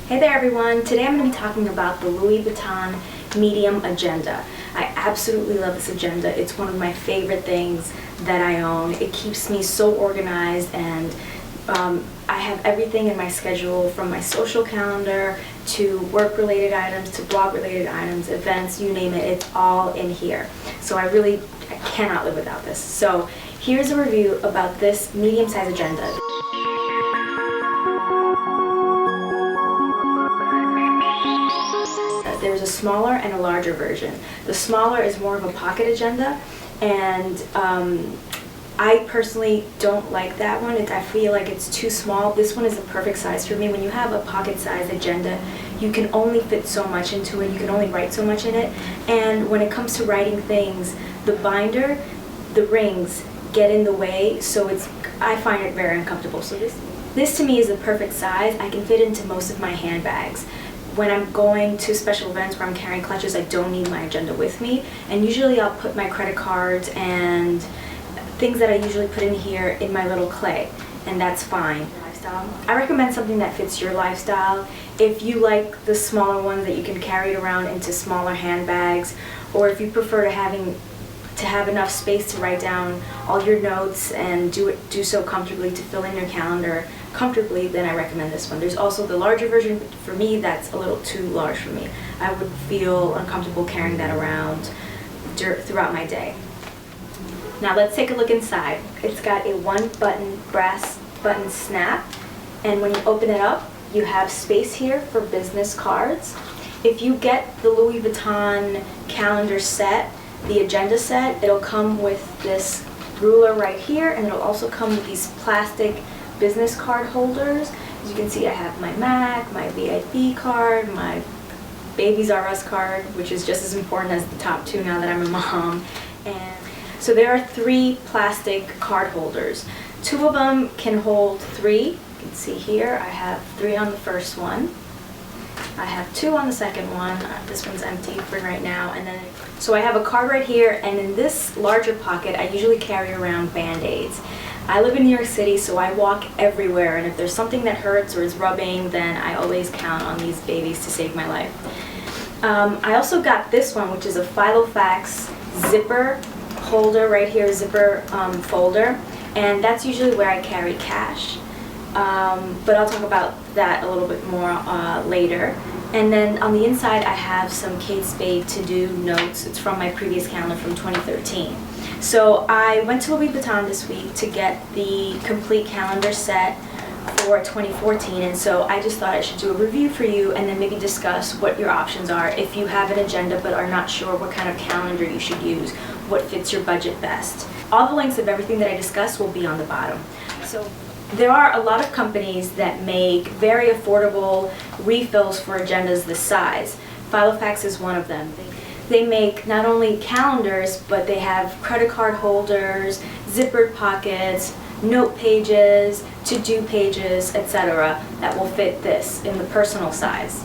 Hey there everyone, today I'm going to be talking about the Louis Vuitton Medium Agenda. I absolutely love this agenda. It's one of my favorite things that I own. It keeps me so organized, and I have everything in my schedule, from my social calendar to work-related items to blog-related items, events, you name it, it's all in here. So I cannot live without this. So here's a review about this medium-size agenda. There's a smaller and a larger version. The smaller is more of a pocket agenda, and I personally don't like that one. I feel like it's too small. This one is the perfect size for me. When you have a pocket-sized agenda, you can only fit so much into it. You can only write so much in it. And when it comes to writing things, the binder, the rings get in the way, so I find it very uncomfortable. So this to me is the perfect size. I can fit into most of my handbags. When I'm going to special events where I'm carrying clutches, I don't need my agenda with me, and usually I'll put my credit cards and things that I usually put in here in my little clay, and that's fine. I recommend something that fits your lifestyle. If you like the smaller ones that you can carry it around into smaller handbags, or if you prefer to have enough space to write down all your notes and do so comfortably, to fill in your calendar comfortably, then I recommend this one. There's also the larger version. For me, that's a little too large for me. I would feel uncomfortable carrying that around throughout my day. Now let's take a look inside. It's got a one-button brass button snap, and when you open it up, you have space here for business cards. If you get the Louis Vuitton calendar set, the agenda set, it'll come with this ruler right here, and it'll also come with these plastic business card holders. As you can see, I have my MAC, my VIP card, my Babies R Us card, which is just as important as the top two now that I'm a mom. And so there are 3 plastic card holders. 2 of them can hold 3. You can see here I have 3 on the first one. I have 2 on the second one. This one's empty for right now. And then, so I have a card right here, and in this larger pocket, I usually carry around Band-Aids. I live in New York City, so I walk everywhere, and if there's something that hurts or is rubbing, then I always count on these babies to save my life. I also got this one, which is a Filofax zipper holder right here, zipper folder, and that's usually where I carry cash. But I'll talk about that a little bit more later. And then on the inside, I have some Kate Spade to-do notes. It's from my previous calendar from 2013. So I went to Louis Vuitton this week to get the complete calendar set for 2014, and so I just thought I should do a review for you and then maybe discuss what your options are if you have an agenda but are not sure what kind of calendar you should use, what fits your budget best. All the links of everything that I discussed will be on the bottom. So there are a lot of companies that make very affordable refills for agendas this size. Filofax is one of them. They make not only calendars, but they have credit card holders, zippered pockets, note pages, to-do pages, etc. that will fit this in the personal size.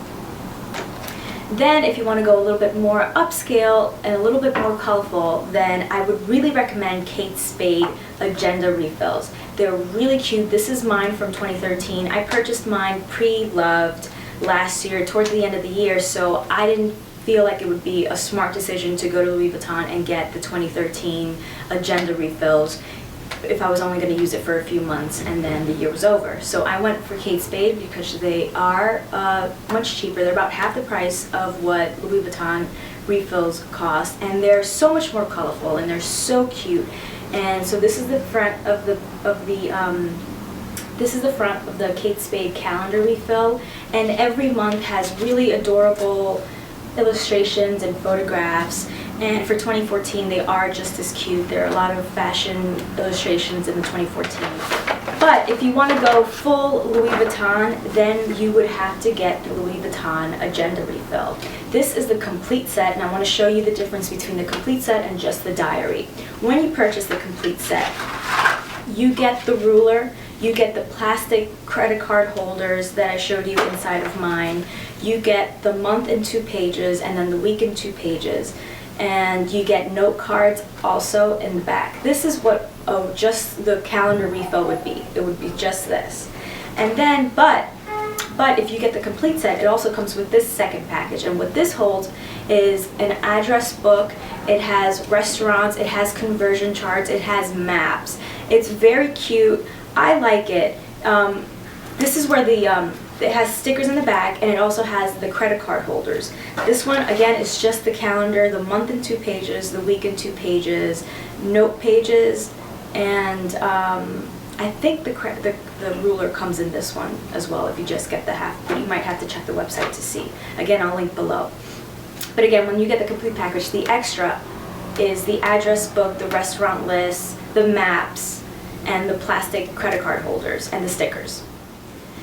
Then if you want to go a little bit more upscale and a little bit more colorful, then I would really recommend Kate Spade agenda refills. They're really cute. This is mine from 2013. I purchased mine pre-loved last year, towards the end of the year, so I didn't feel like it would be a smart decision to go to Louis Vuitton and get the 2013 agenda refills if I was only going to use it for a few months and then the year was over. So I went for Kate Spade because they are much cheaper. They're about half the price of what Louis Vuitton refills cost, and they're so much more colorful and they're so cute. And so this is the front of the Kate Spade calendar refill, and every month has really adorable illustrations and photographs, and for 2014 they are just as cute. There are a lot of fashion illustrations in the 2014. But if you want to go full Louis Vuitton, then you would have to get the Louis Vuitton agenda refill. This is the complete set, and I want to show you the difference between the complete set and just the diary. When you purchase the complete set, you get the ruler, you get the plastic credit card holders that I showed you inside of mine, you get the month in 2 pages and then the week in 2 pages, and you get note cards also in the back. This is what just the calendar refill would be. It would be just this. And then, but But if you get the complete set, it also comes with this second package. And what this holds is an address book. It has restaurants, it has conversion charts, it has maps. It's very cute. I like it. This is where it has stickers in the back, and it also has the credit card holders. This one, again, is just the calendar, the month in 2 pages, the week in 2 pages, note pages, and I think the ruler comes in this one as well if you just get the half, but you might have to check the website to see. Again, I'll link below. But again, when you get the complete package, the extra is the address book, the restaurant list, the maps, and the plastic credit card holders, and the stickers.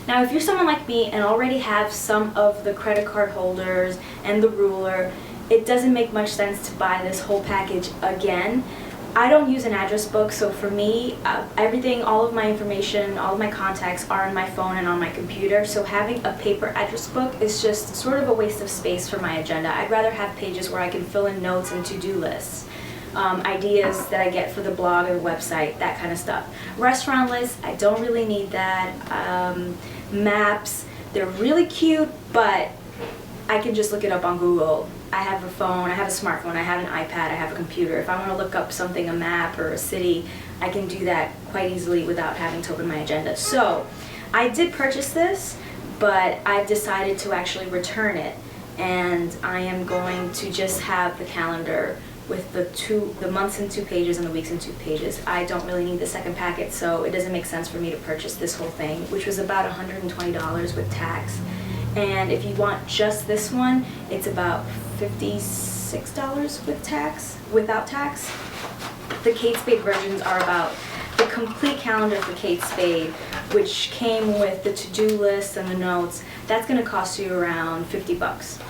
Now, if you're someone like me and already have some of the credit card holders and the ruler, it doesn't make much sense to buy this whole package again. I don't use an address book, so for me, everything, all of my information, all of my contacts are on my phone and on my computer, so having a paper address book is just sort of a waste of space for my agenda. I'd rather have pages where I can fill in notes and to-do lists. Ideas that I get for the blog or the website, that kind of stuff. Restaurant lists, I don't really need that. Maps, they're really cute, but I can just look it up on Google. I have a phone, I have a smartphone, I have an iPad, I have a computer. If I want to look up something, a map or a city, I can do that quite easily without having to open my agenda. So I did purchase this, but I've decided to actually return it, and I am going to just have the calendar with the months in 2 pages and the weeks in 2 pages. I don't really need the second packet, so it doesn't make sense for me to purchase this whole thing, which was about $120 with tax. And if you want just this one, it's about $56 with tax, without tax. The Kate Spade versions are about the complete calendar for Kate Spade, which came with the to-do list and the notes. That's going to cost you around $50.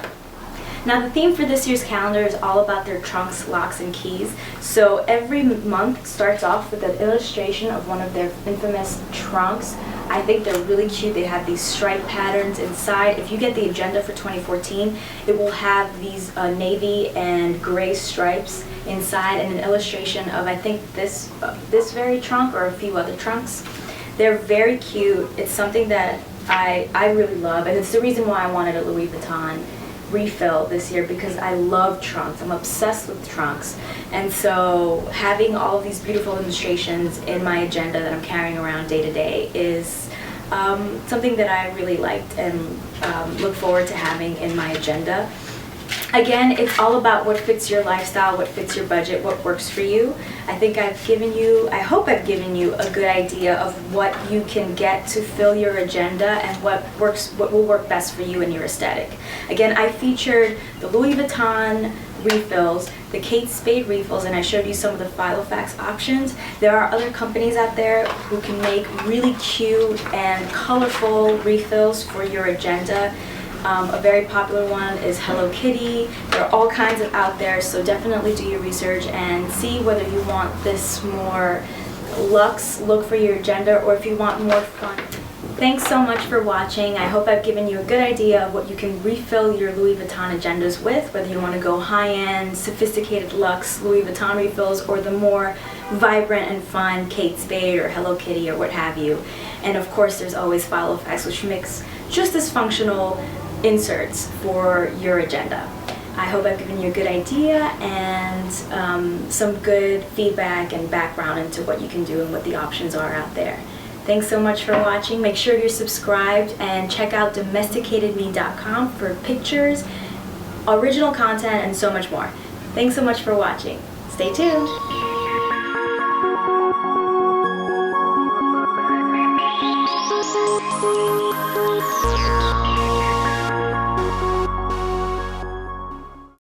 Now, the theme for this year's calendar is all about their trunks, locks, and keys. So every month starts off with an illustration of one of their infamous trunks. I think they're really cute. They have these stripe patterns inside. If you get the agenda for 2014, it will have these navy and gray stripes inside and an illustration of, I think, this very trunk or a few other trunks. They're very cute. It's something that I really love, and it's the reason why I wanted a Louis Vuitton refill this year, because I love trunks. I'm obsessed with trunks, and so having all of these beautiful illustrations in my agenda that I'm carrying around day to day is something that I really liked and look forward to having in my agenda. Again, it's all about what fits your lifestyle, what fits your budget, what works for you. I hope I've given you a good idea of what you can get to fill your agenda and what will work best for you and your aesthetic. Again, I featured the Louis Vuitton refills, the Kate Spade refills, and I showed you some of the Filofax options. There are other companies out there who can make really cute and colorful refills for your agenda. A very popular one is Hello Kitty. There are all kinds of out there, so definitely do your research and see whether you want this more luxe look for your agenda or if you want more fun. Thanks so much for watching. I hope I've given you a good idea of what you can refill your Louis Vuitton agendas with, whether you want to go high-end, sophisticated luxe Louis Vuitton refills or the more vibrant and fun Kate Spade or Hello Kitty or what have you. And of course there's always Filofax, which makes just as functional inserts for your agenda. I hope I've given you a good idea and some good feedback and background into what you can do and what the options are out there. Thanks so much for watching. Make sure you're subscribed and check out domesticatedme.com for pictures, original content, and so much more. Thanks so much for watching. Stay tuned.